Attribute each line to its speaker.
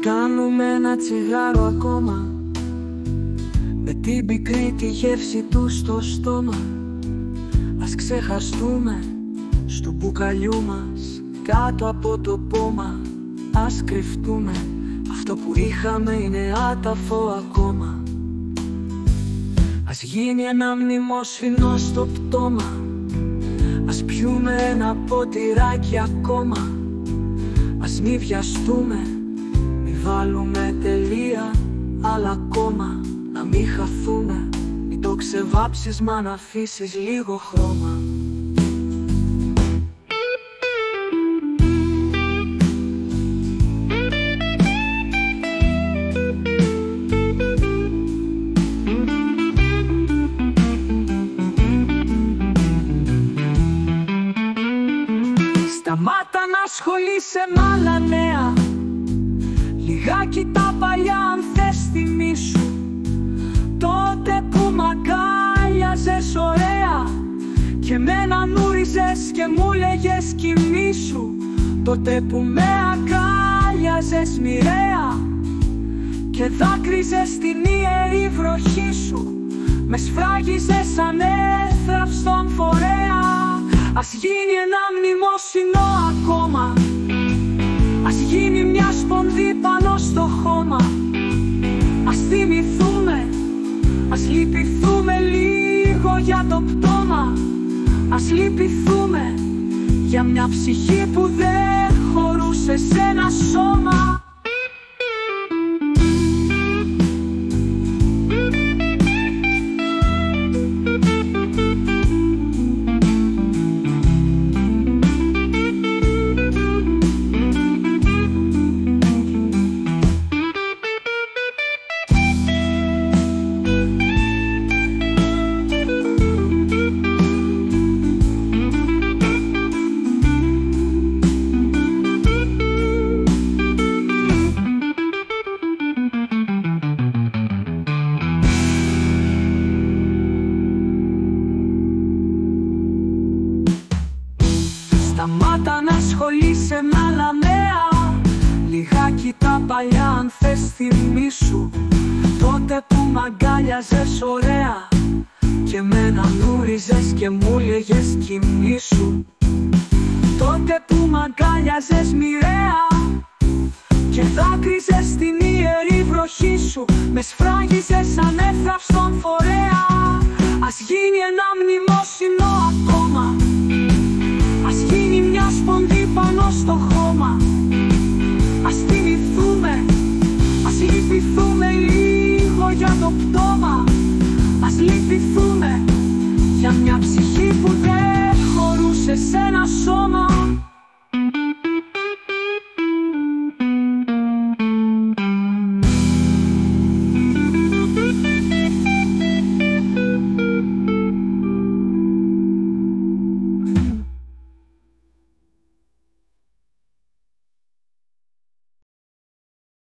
Speaker 1: κάνουμε ένα τσιγάρο ακόμα, με την πικρή τη γεύση του στο στόμα. Ας ξεχαστούμε στο μπουκαλιού μας, κάτω από το πόμα. Ας κρυφτούμε, αυτό που είχαμε είναι άταφο ακόμα. Ας γίνει ένα μνημόσυνο στο πτώμα, ας πιούμε ένα ποτηράκι ακόμα. Ας μη βιαστούμε, μη βάλουμε τελεία, αλλά ακόμα να μη χαθούμε. Μην το ξεβάψεις, μα να αφήσεις λίγο χρώμα. Σταμάτα να ασχολείσαι μ' άλλα νέα, λιγάκι τα παλιά αν θες θυμήσου. Τότε που μ' αγκάλιαζες ωραία και μένα νούριζες και μου λέγες κοιμήσου. Τότε που με αγκάλιαζες μοιραία και δάκρυζες την ιερή βροχή σου. Με σφράγιζες σαν έθραυστον φορέα. Ας γίνει ένα μνημόσυνο ακόμα, ας γίνει μια σπονδύ πάνω στο χώμα. Ας θυμηθούμε, ας λυπηθούμε λίγο για το πτώμα. Ας λυπηθούμε για μια ψυχή που δεν χωρούσε σε ένα σώμα. Σταμάτα να ασχολείσαι μ' άλλα νέα, λιγάκι τα παλιά αν θες θυμήσου. Τότε που μ' αγκάλιαζες ωραία και μένα νούριζες και μου λέγες κοιμήσου. Τότε που μ' αγκάλιαζες μοιραία και δάκρυζες την ιερή βροχή σου. Με σφράγιζες σαν έθραυστον φορέα. Ας γίνει ένα μνημόσυνο ακόμα,